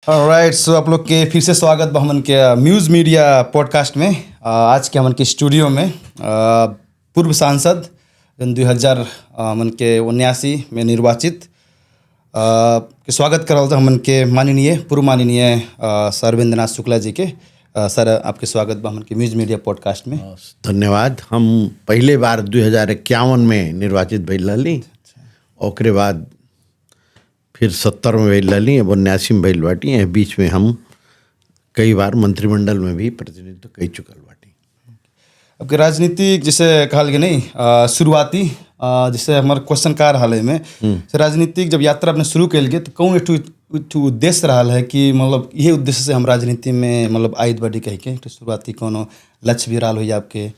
Right so आप लोग के फिर से स्वागत बा हमन के म्यूज़ मीडिया पॉडकास्ट में। आज के हमन के स्टूडियो में पूर्व सांसद 2000 हमन के 79 में निर्वाचित के स्वागत करल था हमन के पूर्व माननीय सर अरविंदनाथ शुक्ला जी के। सर आपके स्वागत बा हमन के म्यूज़ मीडिया पॉडकास्ट में। धन्यवाद। हम पहले बार 2051 में निर्वाचित भइल रहली, ओकरे बाद फिर 70 में भइल रहली, अब 79 में भइल बाटी। एह बीच में हम कई बार मंत्रिमंडल में भी प्रतिनिधित्व कर चुकल बाटी। अब के राजनीति जैसे कहल गए नहीं शुरुआती जैसे हमारे क्वेश्चन का रहा है में राजनीतिक जब यात्रा अपने शुरू कल गए तो कौन एक उद्देश्य रहा है कि मतलब ये उद्देश्य से हम राजनीति में मतलब आयत बाटी कह के तो शुरुआती कोनो लक्ष्य भी रहा हो आपके?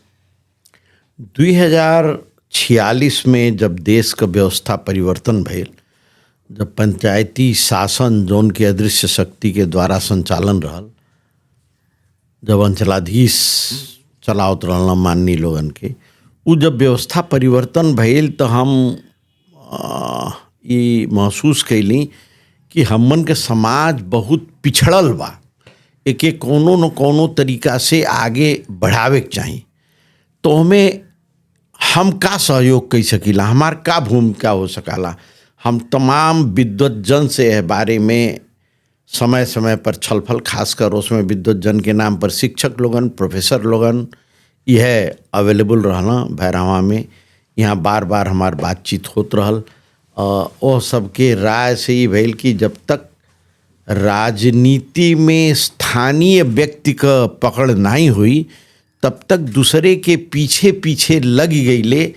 2046 में जब देश का व्यवस्था परिवर्तन भइल, जब पंचायती शासन जौन के अदृश्य शक्ति के द्वारा संचालन रहल, जब अंचलाधीश चलावत रहल माननीय लोगन के, उ जब व्यवस्था परिवर्तन भइल तो हम ये महसूस कैली कि हमन के समाज बहुत पिछड़ल बा, एके कोनो न कोनो तरीका से आगे बढ़ावे के चाही। तो हमें हम का सहयोग कर सकीला, हमार का भूमिका हो सकाला। हम तमाम विद्वतजन से इस बारे में समय समय पर छलफल, खासकर उसमें विद्वतजन के नाम पर शिक्षक लोगन, प्रोफेसर लोगन यह अवेलेबल रहना भैरवा में। यहाँ बार बार हमार बातचीत होत रहल। वो सबके राय से ही भइल कि जब तक राजनीति में स्थानीय व्यक्ति का पकड़ नहीं हुई तब तक दूसरे के पीछे पीछे लग गईले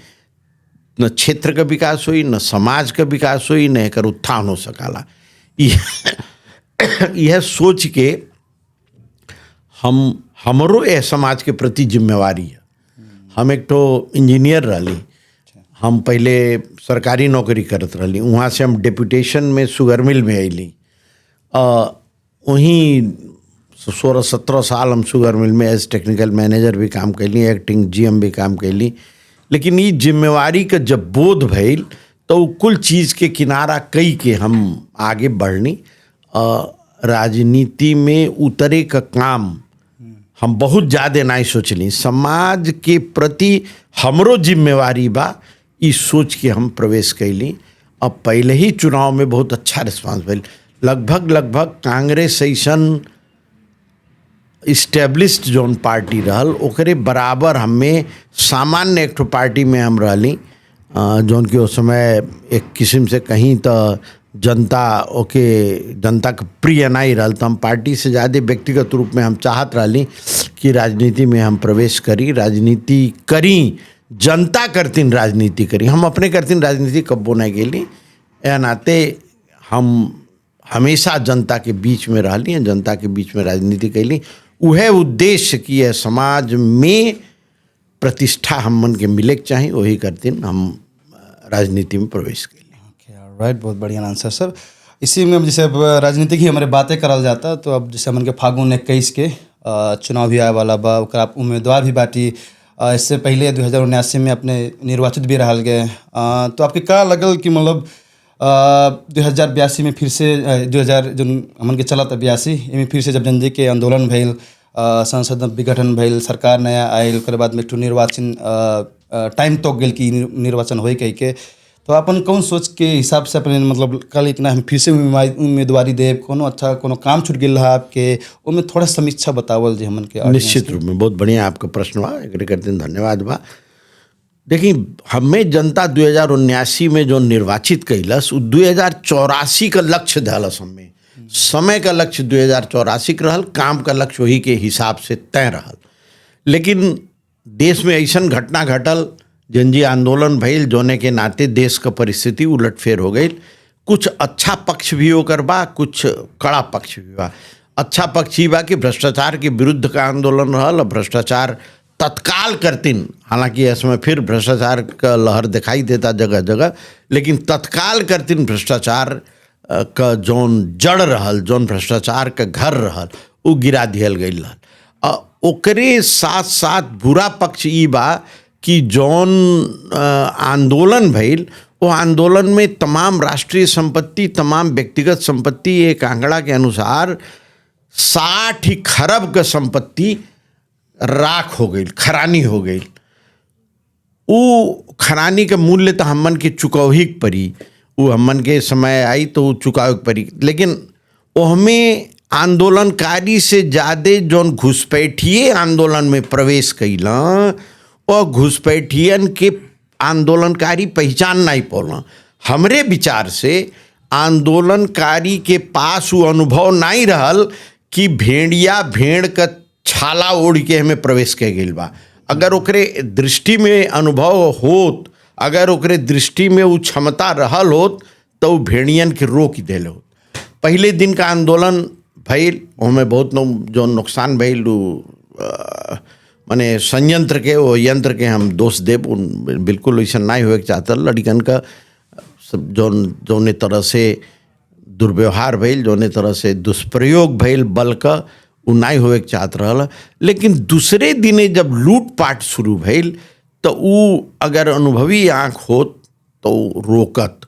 न क्षेत्र का विकास हुई, न समाज का विकास हुई, न एकर उत्थान हो सकाला। यह सोच के हमरो यह समाज के प्रति जिम्मेवारी है। हम एक तो इंजीनियर रहली, हम पहले सरकारी नौकरी करत रहली, वहाँ से हम डेपुटेशन में शुगर मिल में अली। वहीं 16-17 साल हम शुगर मिल में एज टेक्निकल मैनेजर भी काम कैली, एक्टिंग जीएम भी काम कैली। लेकिन ये जिम्मेवारी का जब बोध भइल तो कुल चीज़ के किनारा कई के हम आगे बढ़नी। राजनीति में उतरे का काम हम बहुत ज़्यादा नहीं सोचली। समाज के प्रति हमरो जिम्मेवारी बा, इस सोच के हम प्रवेश कैली। अब पहले ही चुनाव में बहुत अच्छा रिस्पांस भइल। लगभग कांग्रेस ऐसन इस्टेब्लिश्ड जोन पार्टी रहल ओकरे बराबर हमें सामान्य एक पार्टी में हम रहली, जोन के उस समय एक किस्म से कहीं तो जनता का प्रिय नहीं रहल। तो हम पार्टी से ज़्यादा व्यक्तिगत रूप में हम चाहत रहली कि राजनीति में हम प्रवेश करी, राजनीति करी, जनता करतीन राजनीति करी, हम अपने करतीन राजनीति कब्बो नहीं गेली। या नाते हम हमेशा जनता के बीच में रहली, जनता के बीच में राजनीति कैली। वह उद्देश्य कि यह समाज में प्रतिष्ठा हम मन के मिले के चाहिए, वही करतीन हम राजनीति में प्रवेश कैली। राइट, बहुत बढ़िया आंसर सर। इसी में जैसे अब राजनीति की हमारे बातें करल जाता तो अब जैसे हमन के फागुन 21 के चुनाव भी आए वाला बा, ओकरा आप उम्मीदवार भी बाटी। इससे पहले 2079 में अपने निर्वाचित भी रहल गए। तो आपके का लगल कि मतलब 2082 में फिर से 2000 जो हमन के चला था 82 में फिर से जब जनजी के आंदोलन भइल, संसद विघटन भइल, सरकार नया आयल, ओकर बाद में एक निर्वाचन टाइम तक गेल कि निर्वाचन होई कह के, तो अपन कौन सोच के हिसाब से अपने मतलब कल इतना हम फिर से उम्मीदवारी देव, कोनो अच्छा कोनो काम छूट गया है आपके, उनमें थोड़ा समीक्षा बतावल जी हमन के। निश्चित रूप में बहुत बढ़िया आपका प्रश्न बा, एकरे करते धन्यवाद बा। देखिए, हमें जनता 2079 में जो निर्वाचित कैलस 2084 का लक्ष्य धलस। हमें समय का लक्ष्य 2084 रहल, काम का लक्ष्य वही के हिसाब से तय रहल। लेकिन देश में ऐसा घटना घटल, जनजी आंदोलन भइल, जोने के नाते देश का परिस्थिति उलटफेर हो गई। कुछ अच्छा पक्ष भी होकर बा, कुछ कड़ा पक्ष भी बा। अच्छा पक्ष ही बा कि भ्रष्टाचार के विरुद्ध का आंदोलन रहल, भ्रष्टाचार तत्काल करतीन। हालांकि इसमें फिर भ्रष्टाचार का लहर दिखाई देता जगह जगह, लेकिन तत्काल करतीन भ्रष्टाचार का जोन जड़ रहल, जोन भ्रष्टाचार का घर रहल, वो गिरा दिहल गई रहल। ओकरे साथ साथ बुरा पक्ष ई बा कि जौन आंदोलन भइल वो आंदोलन में तमाम राष्ट्रीय संपत्ति, तमाम व्यक्तिगत संपत्ति, एक आंकड़ा के अनुसार 60 खरब का संपत्ति राख हो गई, खरानी हो गई। वो खरानी के मूल्य तो हमन के चुकौही के परी, वो हमन के समय आई तो चुकावे के परी, लेकिन ओहमें आंदोलनकारी से ज़्यादा जौन घुसपैठिए आंदोलन में प्रवेश कैला और घुसपैठियन के आंदोलनकारी पहचान नहीं पौला। हमरे विचार से आंदोलनकारी के पास वो अनुभव नहीं रहल कि भेड़िया भेड़ का छाला ओढ़ के हमें प्रवेश कर गई बा। अगर ओकरे दृष्टि में अनुभव होत, अगर ओकरे दृष्टि में वो क्षमता रहल होत, तो वो भेड़ियन के रोक देल होत। पहले दिन का आंदोलन भइल, ओमे बहुत जो नुकसान भइल, माने संयंत्र के, वो यंत्र के हम दोष देव, बिल्कुल वैसा नहीं हुए चाहता। लड़कन का जौने तरह से दुर्व्यवहार भइल, जौने तरह से दुष्प्रयोग भइल बल का, वो नहीं हुए चाहत रहल। लेकिन दूसरे दिने जब लूटपाट शुरू भइल तो वो अगर अनुभवी आँख होत तो रोकत।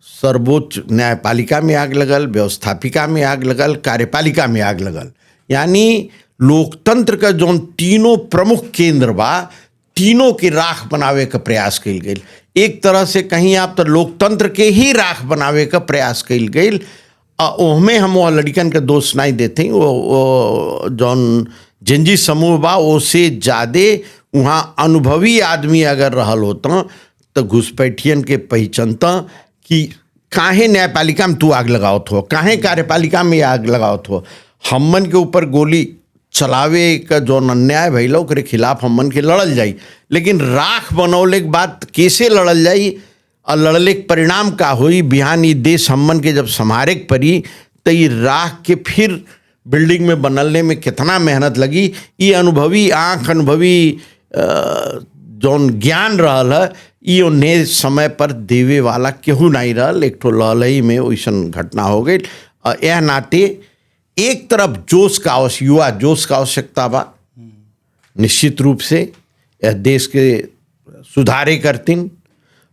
सर्वोच्च न्यायपालिका में आग लगल, व्यवस्थापिका में आग लगल, कार्यपालिका में आग लगल। यानी लोकतंत्र का जो तीनों प्रमुख केंद्र बा, तीनों के राख बनावे का प्रयास कइल गई। एक तरह से कहीं आप तो लोकतंत्र के ही राख बनावे का प्रयास कइल गई। ओहमें हम वो लड़कन के दोष नहीं देते, वो जौन जेंजी समूह बा ओसे ज़्यादा वहाँ अनुभवी आदमी अगर रहल होता तो घुसपैठियन के पहचानता कि काहे न्यायपालिका में तू आग लगावत हो, काहे कार्यपालिका में आग लगावत हो। हमन के ऊपर गोली चलावे का जो अन्याय भइल ओकरे खिलाफ हमन के लड़ल जाई, लेकिन राख बनौले के बाद कैसे लड़ल जाई और लड़ले के परिणाम का होई। बिहान ये देश हमन के जब संभारे के पड़ी तो ये राख के फिर बिल्डिंग में बनने में कितना मेहनत लगी। ये अनुभवी आँख, अनुभवी जौन ज्ञान रहल है, ये उन्हें समय पर देवे वाला केहू नहीं रहल। एक ठो लहलई में वैसन घटना हो गई। यह नाते एक तरफ जोश का युवा जोश का आवश्यकता बा, निश्चित रूप से यह देश के सुधारे करतीन।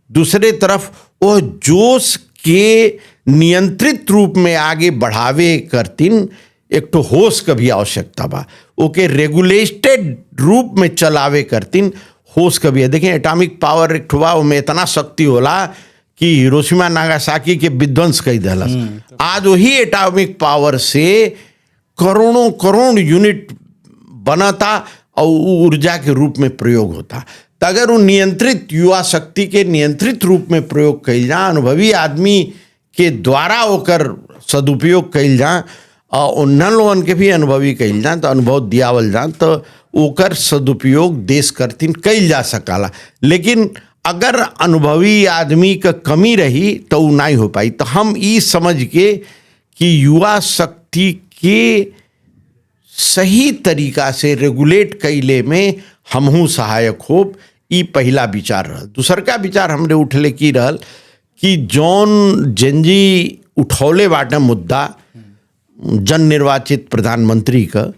दूसरे तरफ वो जोश के नियंत्रित रूप में आगे बढ़ावे करतीन एक तो होश का भी आवश्यकता बा, ओके रेगुलेटेड रूप में चलावे करतीन होश का भी है। देखें एटॉमिक पावर एक ठुआ में इतना शक्ति होला कि हिरोशिमा नागासाकी के विध्वंस कई दहलस। आज वही एटॉमिक पावर से करोड़ों करोड़ यूनिट बनता और ऊर्जा के रूप में प्रयोग होता। तो अगर वो नियंत्रित युवा शक्ति के नियंत्रित रूप में प्रयोग कइल जा, अनुभवी आदमी के द्वारा होकर सदुपयोग कइल जा और उन्नन लोगन के भी अनुभवी कइल जा, तो अनुभव दियावल जा, तो ओकर सदुपयोग देश करतीन कइल जा सकाला। लेकिन अगर अनुभवी आदमी का कमी रही तो वो नहीं हो पाई। तो हम ये समझ के कि युवा शक्ति के सही तरीका से रेगुलेट कैले में हमहू सहायक हो, ई पहला विचार रहल। दूसर का विचार हमरे उठले की रहल कि जौन जेंजी उठौले बाटे मुद्दा जन निर्वाचित प्रधानमंत्री का,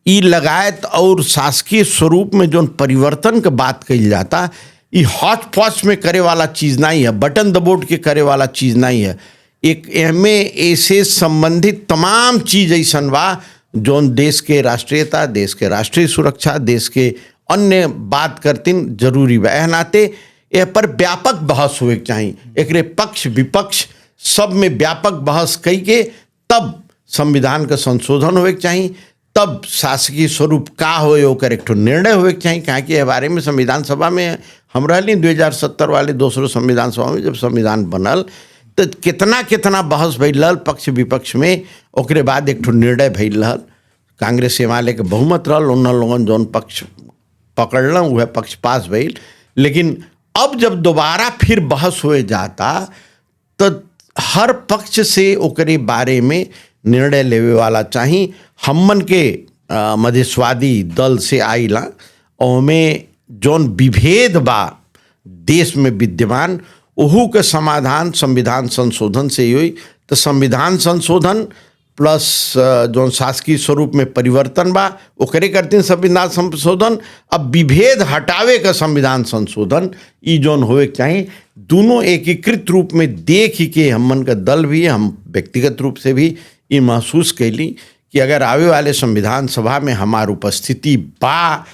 ई लगायत और शासकीय स्वरूप में जौन परिवर्तन का बात कही जाता, ये हॉच पॉच में करे वाला चीज़ नहीं है, बटन दबोट के करे वाला चीज़ नहीं है। एक एहमें ऐसे संबंधित तमाम चीज़ ऐसन बा जौन देश के राष्ट्रीयता, देश के राष्ट्रीय सुरक्षा, देश के अन्य बात करतीन जरूरी बा। एह नाते यह पर व्यापक बहस हुए चाहिए, एकरे पक्ष विपक्ष सब में व्यापक बहस कई के तब संविधान का संशोधन होए चाहिए, तब शासकीय स्वरूप का होए ओकर एक ठो निर्णय होए चाहिए। कहाँ कि बारे में संविधान सभा में हम रहली 2070 वाले दूसरों संविधान सभा में जब संविधान बनल तो कितना कितना बहस भइल रहल पक्ष विपक्ष में। ओकरे बाद एक ठो निर्णय भइल रहल, कांग्रेस वाले के बहुमत रहल, उन लोगन जौन पक्ष पकड़ल वह पक्ष पास भइल। लेकिन अब जब दोबारा फिर बहस हुए जाता तो हर पक्ष से ओकरे बारे में निर्णय लेवे वाला चाहिए। हमन के मधेशवादी दल से आइला और में जौन विभेद बा देश में विद्यमान, ओहू के समाधान संविधान संशोधन से हुई। तो संविधान संशोधन प्लस जौन शासकीय स्वरूप में परिवर्तन बा ओकरे करते संविधान संशोधन। अब विभेद हटावे का संविधान संशोधन ई जौन होवे के चाहिए, दोनों एकीकृत रूप में देख के हमन का दल भी, हम व्यक्तिगत रूप से भी ये महसूस कैली कि अगर आवे वाले संविधान सभा में हमार उपस्थिति बा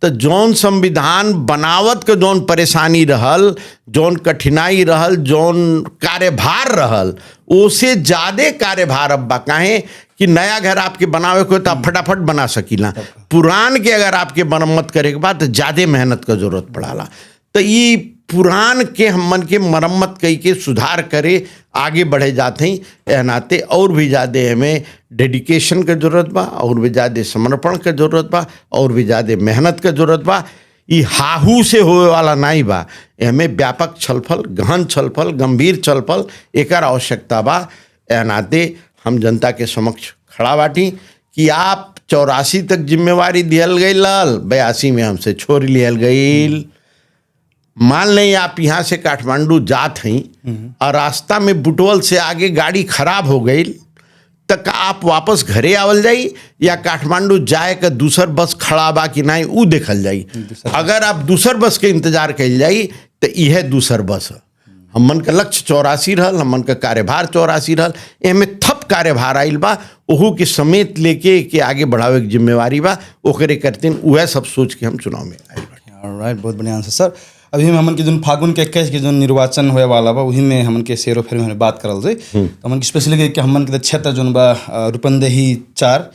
तो जौन संविधान बनावत के जौन परेशानी रहल, जौन कठिनाई रहल, जौन कार्यभार रहल, ओसे ज़्यादा कार्यभार अब बा। काहे कि नया घर आपके बनावे को तो आप फटाफट बना सकीला, पुरान के अगर आपके मरम्मत करे के बाद तो ज़्यादा मेहनत का जरूरत पड़ाला। तो ये पुरान के हमन के मरम्मत कई के सुधार करे आगे बढ़े जाते हैं नाते और भी ज़्यादा हमें डेडिकेशन का जरूरत बा, और भी ज़्यादा समर्पण का जरूरत बा, और भी ज़्यादा मेहनत का जरूरत बा। ये हाहू से होए वाला नहीं बा, हमें व्यापक छलफल, गहन छलफल, गंभीर छलफल एक आवश्यकता बा। नाते हम जनता के समक्ष खड़ा बाटी कि आप 84 तक जिम्मेवारी दियल गई लाल, 82 में हमसे छोड़ लियल गई। मान लें आप यहाँ से काठमांडू जात हैं और रास्ता में बुटवल से आगे गाड़ी खराब हो गई, तक आप वापस घरे आवल जाई या काठमांडू जाए का दूसर बस खड़ा बा कि नहीं ऊ देखल जाई। अगर आप दूसर बस के इंतजार कल जाई तो यह दूसर बस है। हमन का लक्ष्य 84 रहल, हमन का कार्यभार 84 रहल, एमे थप कार्यभार आइल बा, ओहू के समेत लेके के आगे बढ़ावे की जिम्मेवारी बा। ओकरे करते वह सब सोच के हम चुनाव में आइल बा। राइट, बहुत बढ़िया आंसर सर। अभी हम हमन के जो फागुन के 21 के जो निर्वाचन होए वाला बा वही में हमन के सेरो फेर में बात करल जाए। तो हमन के स्पेशली कि हमन के क्षेत्र जोन बा रूपंदेही 4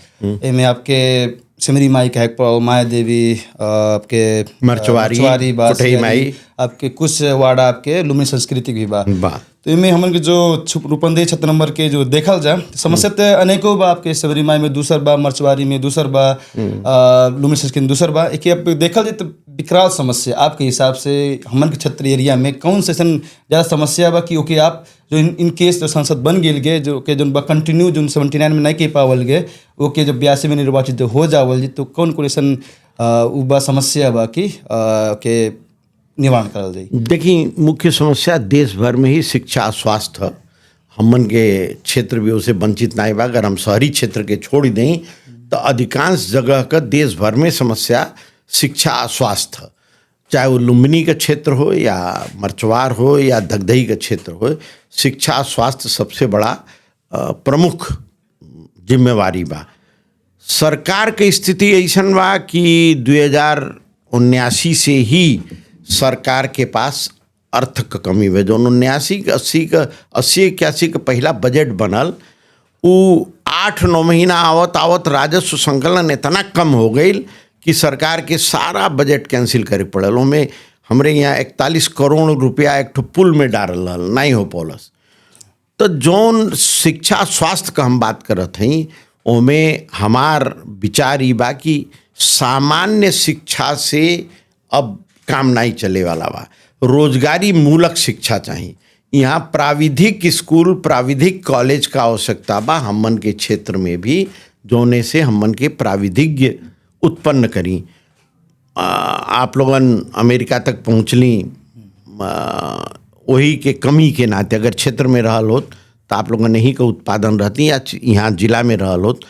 एमे आपके सिमरी माई का है, माया देवी, आपके मरचवारी कुठई माई, आपके कुछ वाड़ा आपके लुम्बिनी संस्कृति भी बा। तो इनमें हमन के जो रूपंदेही 76 नंबर के जो देखल जाए समस्या तो अनेकों बा। आपके सिमरी माई में दूसर बा, मरचवारी में दूसर बा, लुम्बिनी संस्कृति में दूसर बा। एक आप देखल जाए तो विकराल समस्या आपके हिसाब से हमन के क्षेत्र एरिया में कौन से ज़्यादा समस्या बा कि ओके आप जो इन केस जो सांसद बन गेल गए जो के जो कंटिन्यू जो 79 में नहीं के पावल गए ओके जब 82 में निर्वाचित हो जावल जी, तो कौन कौन ऐसा बा समस्या बा कि के निवारण करल जाए? देखिए, मुख्य समस्या देश भर में ही शिक्षा स्वास्थ्य, हमन के क्षेत्र भी उसे वंचित नहीं बा। अगर हम शहरी क्षेत्र के छोड़ दें तो अधिकांश जगह का देश भर में समस्या शिक्षा स्वास्थ्य, चाहे वो लुम्बिनी का क्षेत्र हो या मरचवार हो या दगदही का क्षेत्र हो, शिक्षा स्वास्थ्य सबसे बड़ा प्रमुख जिम्मेवारी बा। सरकार की स्थिति ऐसन बा कि 2079 से ही सरकार के पास अर्थ का कमी है। जो 80-81 का पहला बजट बनल वो 8-9 महीना आवत आवत राजस्व संकलन इतना कम हो गई कि सरकार के सारा बजट कैंसिल करे पड़ल। में हमरे यहाँ 41 करोड़ रुपया एक पुल में डालल नहीं हो पौलस। तो जौन शिक्षा स्वास्थ्य का हम बात करत हई ओमें हमार विचार ई बा कि सामान्य शिक्षा से अब काम नहीं चले वाला बा, रोजगारी मूलक शिक्षा चाहिए। यहाँ प्राविधिक स्कूल, प्राविधिक कॉलेज का आवश्यकता बा हमन के क्षेत्र में भी, जोने से हमन के प्राविधिज्ञ उत्पन्न करी। आप लोगन अमेरिका तक पहुँचली, वही के कमी के नाते अगर क्षेत्र में रहल होत तो आप लोगन नहीं का उत्पादन रहती, या यहाँ जिला में रहल होत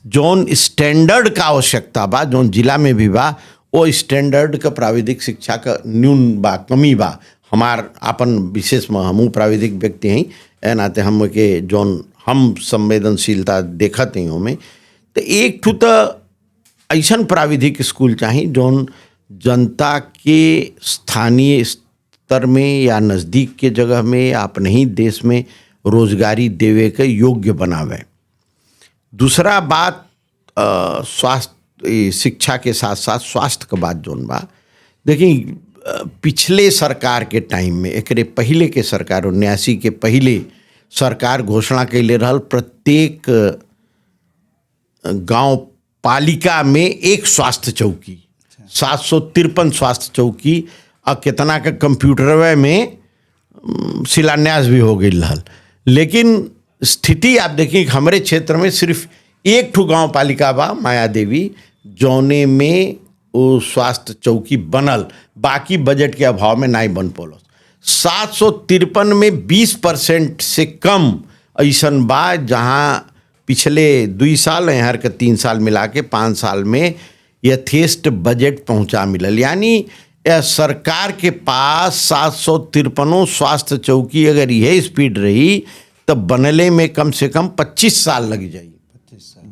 जौन स्टैंडर्ड का आवश्यकता बा, जौन जिला में भी बा वो स्टैंडर्ड का प्राविधिक शिक्षा का न्यून बा, कमी बा। हमार अपन विशेष में हमू प्राविधिक व्यक्ति हैं, ए नाते हम के जौन हम संवेदनशीलता देखत हैं में, तो एक ठू तो ऐसा प्राविधिक स्कूल चाहिए जौन जनता के स्थानीय स्तर में या नज़दीक के जगह में या अपने ही देश में रोजगारी देवे के योग्य बनावे। दूसरा बात स्वास्थ्य शिक्षा के साथ साथ स्वास्थ्य का बात जोन बा। देखिए, पिछले सरकार के टाइम में, एकरे पहले के सरकार 79 के पहले सरकार घोषणा कैले रहल प्रत्येक गांव पालिका में एक स्वास्थ्य चौकी, 753 स्वास्थ्य चौकी, और कितना का कंप्यूटर में शिलान्यास भी हो गई रहल। लेकिन स्थिति आप देखिए हमारे क्षेत्र में सिर्फ एक ठू गांव पालिका बा माया देवी, जौने में वो स्वास्थ्य चौकी बनल, बाकी बजट के अभाव में नहीं बन पौल। 753 में 20% से कम ऐसन बा जहाँ पिछले 2 साल यहाँ के 3 साल मिला के 5 साल में यथेष्ट बजट पहुंचा मिलल। यानी यह सरकार के पास 753 स्वास्थ्य चौकी अगर यह स्पीड रही तो बनले में कम से कम 25 साल लग जाई,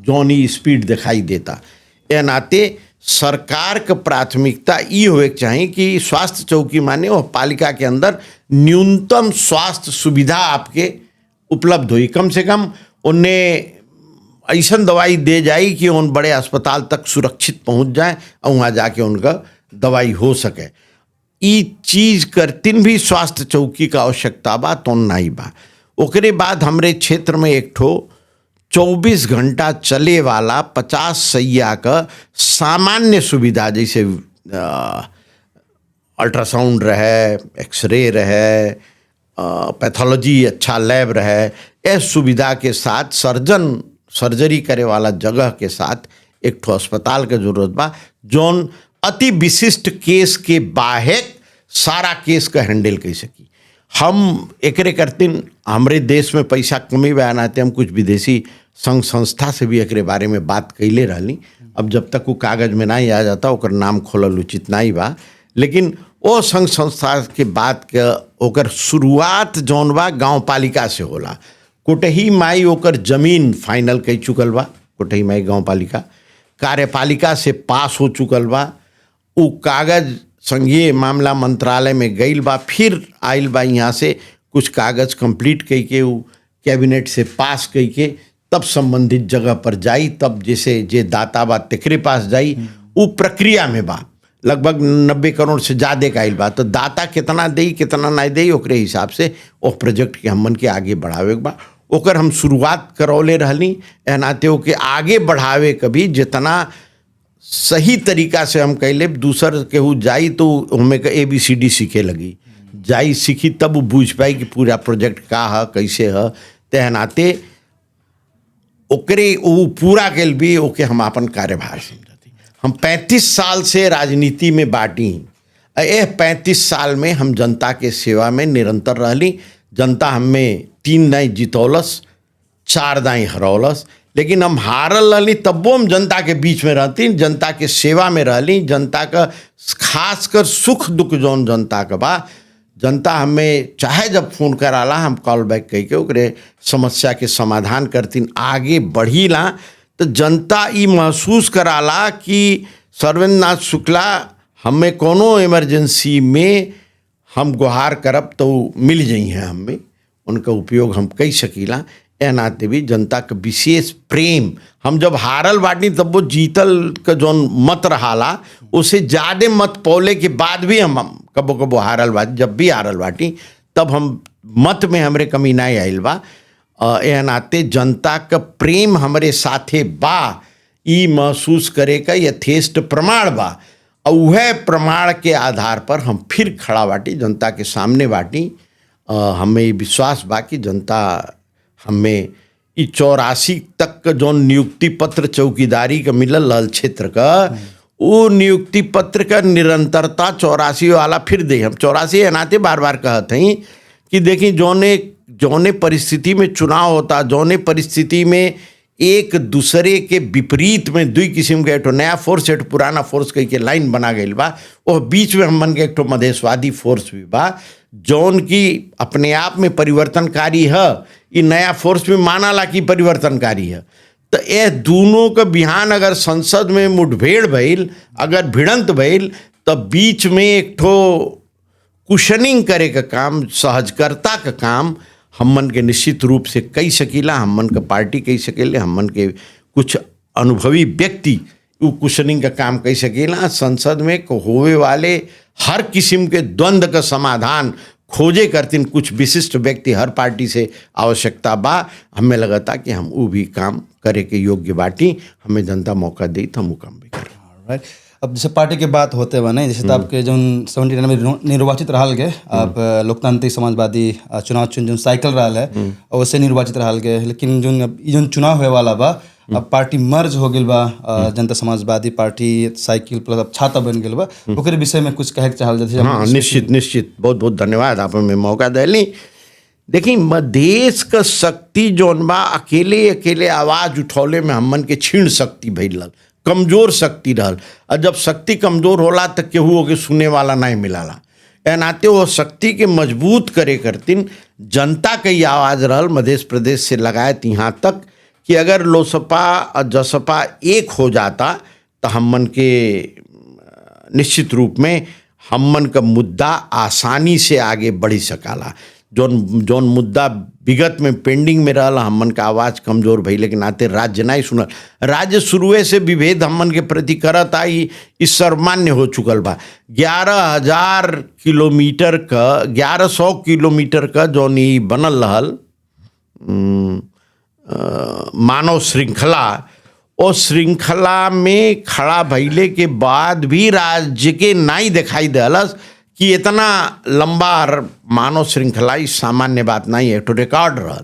जौन ही स्पीड दिखाई देता। यह नाते सरकार का प्राथमिकता ये होए के चाहिए कि स्वास्थ्य चौकी माने वह पालिका के अंदर न्यूनतम स्वास्थ्य सुविधा आपके उपलब्ध हुई, कम से कम उन्हें ऐसा दवाई दे जाए कि उन बड़े अस्पताल तक सुरक्षित पहुंच जाए और वहाँ जाके उनका दवाई हो सके। ये चीज़ करतिन भी स्वास्थ्य चौकी का आवश्यकता बा तो नहीं बा। ओकरे बाद हमरे क्षेत्र में एक ठो 24 घंटा चले वाला 50 सैया का सामान्य सुविधा, जैसे अल्ट्रासाउंड रहे, एक्सरे रहे, पैथोलॉजी अच्छा लैब रहे, इस सुविधा के साथ सर्जरी करे वाला जगह के साथ एक ठो अस्पताल के जरूरत बा, जौन अति विशिष्ट केस के बाहेक सारा केस का हैंडल कर सकी। हम एकरे करतिन हमरे देश में पैसा कमी बयान आते, हम कुछ विदेशी संघ संस्था से भी एकरे बारे में बात कैले रहली। अब जब तक वो कागज में नहीं आ जाता ओकर नाम खोलल उचित नहीं बा, लेकिन वो संघ संस्था के बात के ओकर शुरुआत जौन बा गाँव पालिका से होला। कोटही माई ओकर जमीन फाइनल कई चुकल बा, कोटही माई गाँव पालिका कार्यपालिका से पास हो चुकल बा। वो कागज संघीय मामला मंत्रालय में गईल बा, फिर आइल बा यहाँ से कुछ कागज कंप्लीट कई के वो कैबिनेट से पास कई के तब संबंधित जगह पर जाई, तब जैसे जे दाता बा तेकरे पास जाई। वो प्रक्रिया में बा, लगभग 90 करोड़ से ज़्यादा का आइल बा। तो दाता कितना दे कितना नहीं दे ओकरे हिसाब से वो प्रोजेक्ट के हमन के आगे बढ़ावे के बा। ओकर हम शुरुआत करौले रहली, नाते ओके आगे बढ़ावे कभी जितना सही तरीका से हम कैले, दूसर केहू जाई तो हमें का ABCD सीखे लगी, जाई सीखी तब वो बूझ पाई कि पूरा प्रोजेक्ट का है कैसे है। ते नाते ओकरे वो पूरा कैल भी ओके हम अपन कार्यभार समझती। हम 35 साल से राजनीति में बाटी, यह 35 साल में हम जनता के सेवा में निरंतर रहली। जनता हमें 3 दाई जितौलस, 4 दाई हरौलस, लेकिन हम हारल रहली तब्बो हम जनता के बीच में रहती, जनता के सेवा में रहली। जनता का खासकर सुख दुख जौन जनता का बा, जनता हमें चाहे जब फोन कराला हम कॉल बैक कह के ओकरे समस्या के समाधान करतीन, आगे बढ़ीला। तो जनता ये महसूस कराला कि सर्वेंद्र नाथ शुक्ला हमें कोनो इमरजेंसी में हम गुहार करब तो मिल जाई हैं, हमें उनका उपयोग हम कई सकीला। ए नाते भी जनता का विशेष प्रेम, हम जब हारल बाटी तब वो जीतल का जौन मत रहाला उसे ज़्यादा मत पौले के बाद भी हम कबो कबो हारल बाटी, जब भी हारल बाटी तब हम मत में हमरे कमी नहीं आइल बा। ए नाते जनता का प्रेम हमरे साथे बा, ई महसूस करे का यथेष्ट प्रमाण बा। और वह प्रमाण के आधार पर हम फिर खड़ा बाटी, जनता के सामने बाटी। हमें विश्वास बा कि जनता हमें 84 तक का जो नियुक्ति पत्र चौकीदारी का मिलल लाल क्षेत्र का, वो नियुक्ति पत्र का निरंतरता 84 वाला फिर दे। हम 84 नाते बार बार कहते हैं कि देखिए जौने परिस्थिति में चुनाव होता, जौने परिस्थिति में एक दूसरे के विपरीत में 2 किस्म के, एक नया फोर्स एक पुराना फोर्स कह के लाइन बना गई बा, और बीच में हम मन के एक मधेशवादी फोर्स भी बा जौन की अपने आप में परिवर्तनकारी है। ये नया फोर्स भी मानाला कि परिवर्तनकारी है। तो ये दोनों का बिहान अगर संसद में मुठभेड़ भइल, अगर भिड़ंत भइल, तो बीच में एक ठो कुशनिंग करे का काम, सहजकर्ता का काम हमन के निश्चित रूप से कई सकीला। हमन का पार्टी कई सकेले, हमन के कुछ अनुभवी व्यक्ति वो कुशनिंग का काम कई सकेला। संसद में होवे वाले हर किस्म के द्वंद्व का समाधान खोजे करतीन कुछ विशिष्ट व्यक्ति हर पार्टी से आवश्यकता बा। हमें लगा था कि हम वो भी काम करे के योग्य बाटी, हमें जनता मौका दी तो हम काम भी करें। अब जैसे पार्टी के बात होते हुए नहीं, जैसे तो आपके जो 79 में निर्वाचित रहा गए, आप लोकतांत्रिक समाजवादी चुनाव चुन जो साइकिल रहा है और उससे निर्वाचित रहा गए, लेकिन जो चुनाव हुए वाला बा अब पार्टी मर्ज हो गई बा, जनता समाजवादी पार्टी साइकिल प्लस अब छाता बन गई बा, ओकरे विषय में कुछ कहे चाहल जाते? हाँ, निश्चित बहुत बहुत धन्यवाद, आप हमें मौका दिली। देखी मधेश का शक्ति जौन बा अकेले अकेले आवाज उठौले में हमन के क्षीण शक्ति भइल रहल, कमजोर शक्ति रहल। और जब शक्ति कमजोर होला तो केहू के सुने वाला नहीं मिलाला। ए नाते वो शक्ति के मजबूत करे करतिन जनता के ही आवाज रहल मध्य प्रदेश से लगाए यहाँ तक कि अगर लोसपा और जसपा एक हो जाता तो हमन के निश्चित रूप में हमन का मुद्दा आसानी से आगे बढ़ी सकाला। जौन मुद्दा विगत में पेंडिंग में रहला हमन का आवाज़ कमजोर भइले के नाते राज्य नहीं सुनल। राज्य शुरुए से विभेद हमन के प्रति करत आई, इस सर्वमान्य हो चुकल बा। 11,000 किलोमीटर का 1100 किलोमीटर का जौन ई बनल रहल मानव श्रृंखला, और श्रृंखला में खड़ा भइले के बाद भी राज्य के नहीं दिखाई देलस कि इतना लंबा मानव श्रृंखला ही सामान्य बात नहीं है, तो रिकॉर्ड रहल।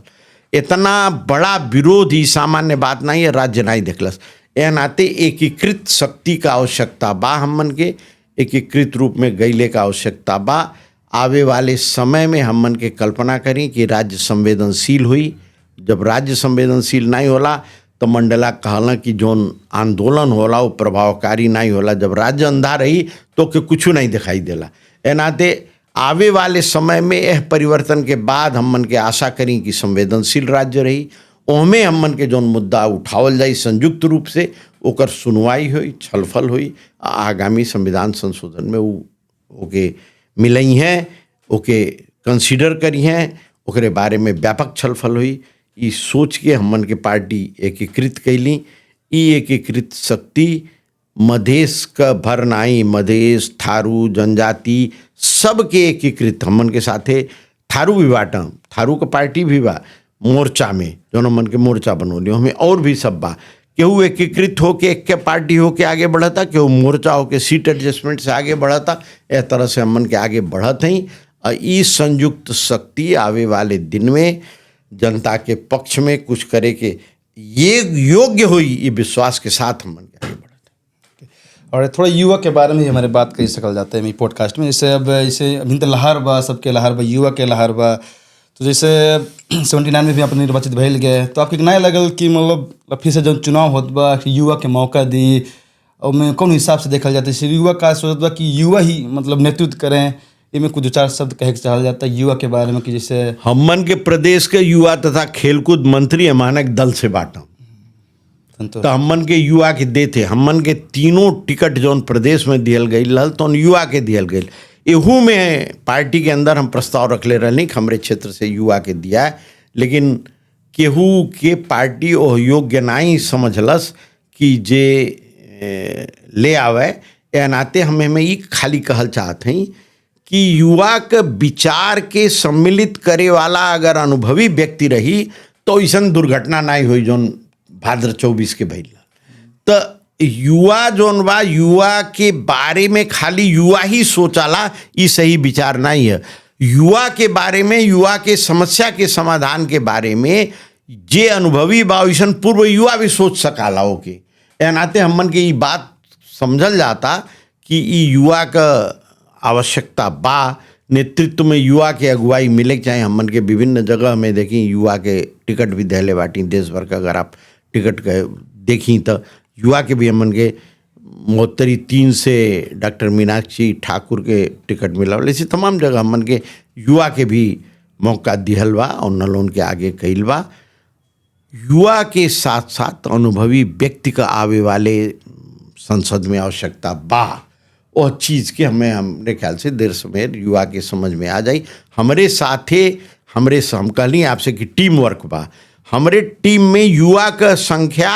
इतना बड़ा विरोध ही सामान्य बात नहीं है, राज्य नहीं देखलस। ए नाते एकीकृत शक्ति का आवश्यकता बा, हमन के एकीकृत रूप में गईले का आवश्यकता बा। आवे वाले समय में हमन के कल्पना करी कि राज्य संवेदनशील हुई। जब राज्य संवेदनशील नहीं होला तो मंडेला कहला कि जोन आंदोलन होला वो प्रभावकारी नहीं होला। जब राज्य अंधा रही तो के कुछ नहीं दिखाई देला। ए नाते आवे वाले समय में यह परिवर्तन के बाद हमन के आशा करी कि संवेदनशील राज्य रही। ओहमे हमन के जोन मुद्दा उठावल जाई संयुक्त रूप से ओकर सुनवाई हुई, छलफल हुई। आगामी संविधान संशोधन में ओके मिलई हैं, ओके कंसीडर करी हैं, ओकरे बारे में व्यापक छलफल हुई। ई सोच के हमन के पार्टी एकीकृत कैली। ई एकीकृत शक्ति मधेश का भर नाई, मधेश, थारू, जनजाति सबके एकीकृत हमन के साथे थारू भी बाटम, थारू का पार्टी भी बा मोर्चा में, जो हमन के मोर्चा बनोली हमें और भी सब बा। केहू एकीकृत होके एक के पार्टी होके आगे बढ़ता, केहू मोर्चा होके सीट एडजस्टमेंट से आगे बढ़ता। इस तरह से हमन के आगे बढ़त हैं। और ई संयुक्त शक्ति आवे वाले दिन में जनता के पक्ष में कुछ करे के ये योग्य हुई, ये विश्वास के साथ हमन के आगे बढ़ते। और थोड़ा युवा के बारे में हमारे बात कर सकल जाता है पॉडकास्ट में। जैसे अब जैसे अभी तो लहर बा, सबके लहर बा, युवा के लहर बा। तो जैसे 79 में भी आप निर्वाचित भइल गए, तो आपके नहीं लगल कि मतलब फिर से जब चुनाव होत बा युवा के मौका दी, और मैं कौन हिसाब से देखल जाता है युवा का सोचत बा कि युवा ही मतलब नेतृत्व करें। इनमें कुछ 2-4 शब्द कहे के चाहल जाता है युवा के बारे में कि जैसे हमन के प्रदेश के युवा तथा खेलकूद मंत्री मानक दल से बाटम तो हमन के युवा के देते। हमन के तीनों टिकट जौन प्रदेश में दियल गई रहल तो युवा के दियल गई। एहू में पार्टी के अंदर हम प्रस्ताव रखले रहनी कि हमरे क्षेत्र से युवा के दिया है, लेकिन केहू के पार्टी ओ योग्य नहीं समझलस कि जे ले आवे। या नाते हमें ई खाली कहल चाहते हैं कि युवा के विचार के सम्मिलित करे वाला अगर अनुभवी व्यक्ति रही तो ऐसा दुर्घटना नहीं हुई जोन भाद्र 24 के भइल। तो युवा जोन बा, युवा के बारे में खाली युवा ही सोचाला, ये सही विचार नहीं है। युवा के बारे में, युवा के समस्या के समाधान के बारे में जे अनुभवी बा वैसा पूर्व युवा भी सोच सकाला होके। ए नाते हमन के ये बात समझल जाता कि ये युवा का आवश्यकता बा। नेतृत्व में युवा के अगुवाई मिले के चाहे। हमन के विभिन्न जगह में देखी युवा के टिकट भी दहले बाटी देश भर का। अगर आप टिकट के देखी तो युवा के भी हमन के 73 से डॉक्टर मीनाक्षी ठाकुर के टिकट मिला। ऐसी तमाम जगह हमन के युवा के भी मौका दिहल बा और नलोन के आगे कइल बा। युवा के साथ साथ अनुभवी व्यक्ति का आवे वाले संसद में आवश्यकता बा। और चीज़ के हमरे ख्याल से देर समय युवा के समझ में आ जाई। हमरे साथे हम कहली आपसे कि टीम वर्क बा। हमरे टीम में युवा का संख्या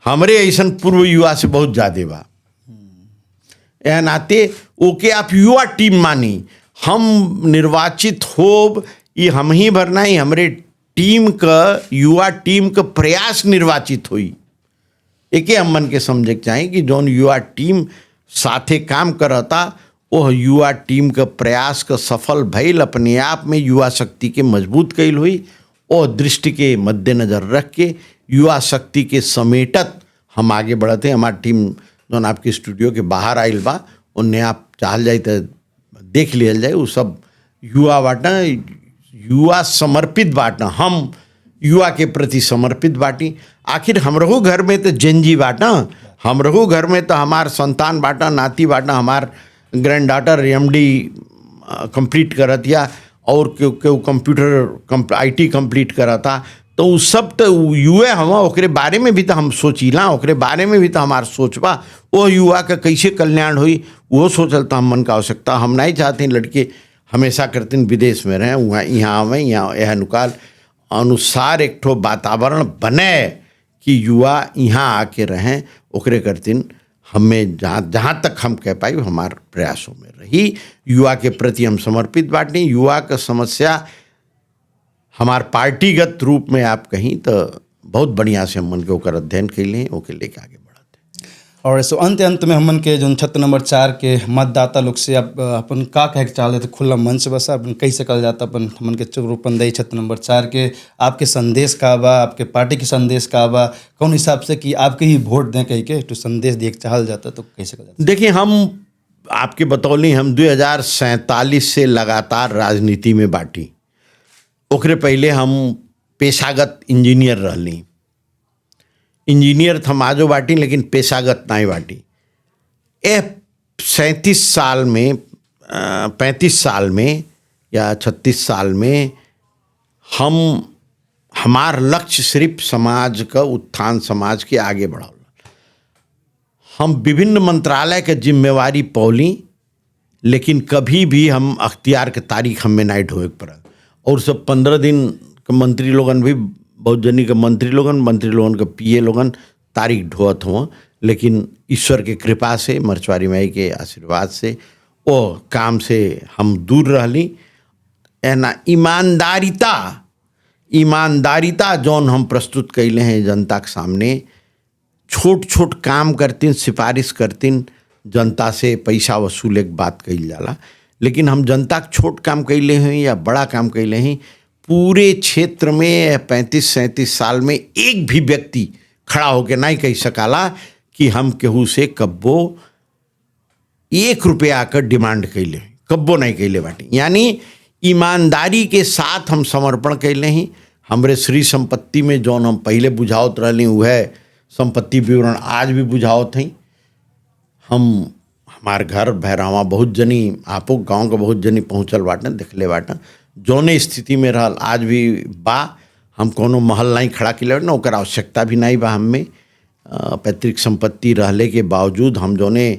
हमरे ऐसा पूर्व युवा से बहुत ज़्यादा बा। यह नाते ओके आप युवा टीम मानी। हम निर्वाचित होब ये हम ही भरना ही, हमरे टीम का, युवा टीम का प्रयास निर्वाचित हुई। एके हम मन के समझे चाहें कि जौन युवा टीम साथे काम करता वह युवा टीम का प्रयास का सफल भइल अपने आप में युवा शक्ति के मजबूत कइल हुई। और दृष्टि के मद्देनज़र रख के युवा शक्ति के समेटत हम आगे बढ़ते। हमारी टीम जौन आपके स्टूडियो के बाहर आइल बा, उन्हें आप चाहल जाए तो देख लियल जाए। वो सब युवा बाटा, युवा समर्पित बाटा, हम युवा के प्रति समर्पित बाटी। आखिर हमरहू घर में तो जेनजी बाटा, हमरहू घर में तो हमार संतान बाटा, नाती बाटा, हमार ग्रैंड डॉटर एमडी कंप्लीट करत या और केहू कंप्यूटर IT कंप्लीट करता, तो उ सब तो युवा हम ओकरे बारे में भी तो हम सोचीला, ओकरे बारे में भी तो हमार सोचबा। वो युवा का कैसे कल्याण हुई वो सोचल तो हम मन का आवश्यकता। हम नहीं चाहते लड़के हमेशा करते विदेश में रहें, वहाँ यहाँ आवें, यहाँ यह अनुकाल अनुसार एक ठो वातावरण बने कि युवा यहाँ आके रहें। ओकरे करतीन हमें जहाँ तक हम कह पाई हमारे प्रयासों में रही। युवा के प्रति हम समर्पित बाटे। युवा का समस्या हमार पार्टीगत रूप में आप कहीं तो बहुत बढ़िया से हमन के ओकर अध्ययन कैले हैं, ओके लेके आगे बढ़ते। और सो अंत में हमन के जो क्षेत्र नंबर 4 के मतदाता लोग से आप अपन का कहे के चाहते खुला मंच बस अपन कैसे कल जाता अपन हमन के रूपंदेही क्षेत्र नंबर 4 के आपके संदेश का बा, आपके पार्टी के संदेश का बा, कौन हिसाब से कि आपके ही वोट दें कह के तो संदेश दिए चाहल जाता तो कैसे कल जाता? देखिए, हम आपके बतौली हम 2047 से लगातार राजनीति में बाटी। ओकरे पहले हम पेशागत इंजीनियर रहली, इंजीनियर हम आजो बाटी लेकिन पेशागत नहीं बाटी। 37 साल में 35 साल में या 36 साल में हम हमार लक्ष्य सिर्फ समाज का उत्थान, समाज के आगे बढ़ाओ। हम विभिन्न मंत्रालय के जिम्मेवारी पौली लेकिन कभी भी हम अख्तियार के तारीख हमें नहीं ढोए पड़ा। और सब 15 दिन के मंत्री लोगन भी बहुत जनी के मंत्री लोगन के PA लोगन तारीख ढोत हुआ, लेकिन ईश्वर के कृपा से, मरचवारी माई के आशीर्वाद से वो काम से हम दूर रहली। एना ईमानदारिता जौन हम प्रस्तुत कैले हैं जनता के सामने, छोट छोट काम करतीन, सिफारिश करतीन, जनता से पैसा वसूले के बात कही जाला, लेकिन हम जनता के छोट काम कैले हैं या बड़ा काम कैले हैं, पूरे क्षेत्र में 35-37 साल में एक भी व्यक्ति खड़ा होकर नहीं कह सकाला कि हम केहू से कब्बो 1 रुपया का डिमांड कैले, कब्बो नहीं कैले बाटी। यानी ईमानदारी के साथ हम समर्पण कैले हैं। हमरे श्री संपत्ति में जौन हम पहले बुझावत रहली वह संपत्ति विवरण आज भी बुझावत हैं। हमार घर भैरवा बहुत जनी, आपो गांव के बहुत जनी पहुँचल बाटन, देखले बाटन जौने स्थिति में रहल आज भी बा। हम कोनो महल नहीं खड़ा किले ना, ओकर आवश्यकता भी नहीं बा। हमें पैतृक संपत्ति रहले के बावजूद हम जौने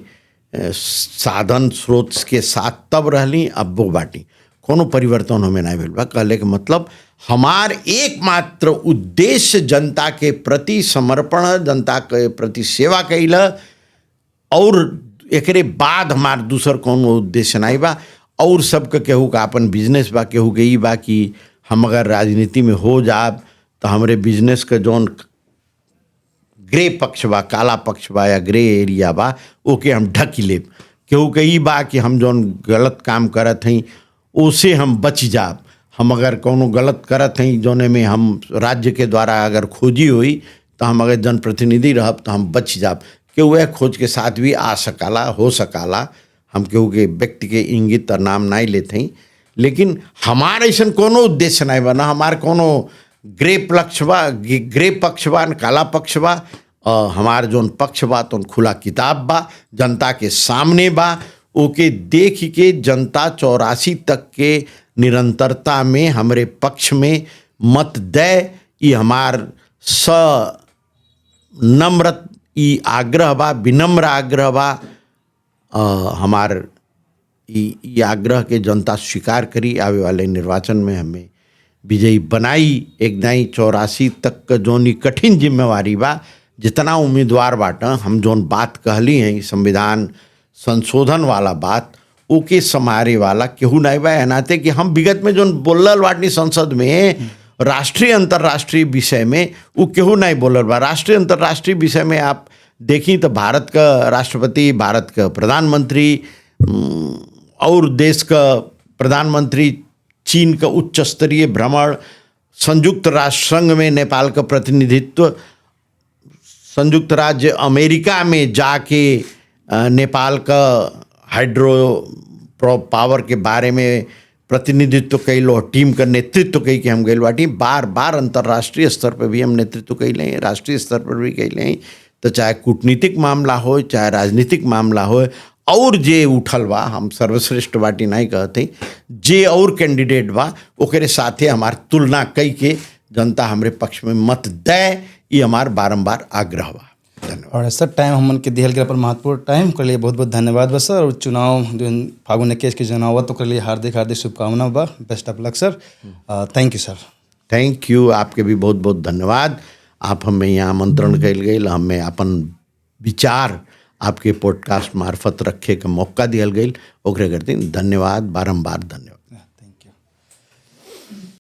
साधन स्रोत के साथ तब रहली, अब वो बाटी कोनो परिवर्तन हमें नहीं भेल बा। कहले के मतलब हमार एकमात्र उद्देश्य जनता के प्रति समर्पण, जनता के प्रति सेवा कैला, और एकरे बाद हमार दूसर कोनो उद्देश्य नहीं बा। और सबके केहू का अपन बिजनेस बा, केहू के ई बा कि हम अगर राजनीति में हो जाब तो हमरे बिजनेस के जौन ग्रे पक्ष बा, काला पक्ष बा या ग्रे एरिया बा, ओके हम ढक लेब। केहू के ई बा कि हम जौन गलत काम करत हई उसे हम बच जाब। हम अगर कोनो गलत करत हई जौने में हम राज्य के द्वारा अगर खोजी हुई तो हम अगर जनप्रतिनिधि रहब तो हम बच जाब। केहू वह खोज के साथ भी आ सकाला, हो सकाला। हम केहू के व्यक्ति के इंगित और नाम नहीं लेते हैं, लेकिन हमारे ऐसा कोनो उद्देश्य नहीं बना। हमारे कोनो ग्रे पक्ष बा न काला पक्ष बा। हमार जोन पक्ष बा तो खुला किताब बा, जनता के सामने बा। ओके देख के जनता 84 तक के निरंतरता में हमरे पक्ष में मत दे, ये हमार नम्र ई आग्रह बा, विनम्र आग्रह बा। हमार ई आग्रह के जनता स्वीकार करी। आवे वाले निर्वाचन में हमें विजयी बनाई। एक नहीं 84 तक का जोन कठिन जिम्मेवारी बा, जितना उम्मीदवार बाटा हम जोन बात कहली हैं संविधान संशोधन वाला बात, ओके समारे वाला केहू नहीं बा। नाते कि हम विगत में जोन बोलल बाटनी संसद में राष्ट्रीय अंतर्राष्ट्रीय विषय में, वो केहू नहीं बोलल बा। राष्ट्रीय अंतर्राष्ट्रीय विषय में आप देखी तो भारत का राष्ट्रपति, भारत का प्रधानमंत्री और देश का प्रधानमंत्री, चीन का उच्च स्तरीय भ्रमण, संयुक्त राष्ट्र संघ में नेपाल का प्रतिनिधित्व, संयुक्त राज्य अमेरिका में जाके नेपाल का हाइड्रो पावर के बारे में प्रतिनिधित्व कैलो, टीम का नेतृत्व कई के हम गए बाटी, बार बार अंतर्राष्ट्रीय स्तर पर भी हम नेतृत्व कैले हैं, राष्ट्रीय स्तर पर भी कैले हैं। तो चाहे कूटनीतिक मामला हो, चाहे राजनीतिक मामला हो, और जे उठल बा, हम सर्वश्रेष्ठ बाटी नहीं कहते, जे और कैंडिडेट बा ओकरे साथे हमार तुलना कई के जनता हमरे पक्ष में मत दे, ये हमार बारंबार आग्रह बा। धन्यवाद। और सर टाइम हमन के दिहल के पर महत्वपूर्ण टाइम के लिए बहुत बहुत धन्यवाद बा सर। और चुनाव जो फागुन 21 के चुनाव हुआ तो के लिए हार्दिक हार्दिक शुभकामना बा। Best of luck sir. Thank you sir. Thank you, आपके भी बहुत बहुत धन्यवाद। आप हमें यहाँ आमंत्रण कल गई, हमें अपन विचार आपके पॉडकास्ट मार्फत रखे के मौका दियल गई, ओकरे करते धन्यवाद, बारंबार धन्यवाद।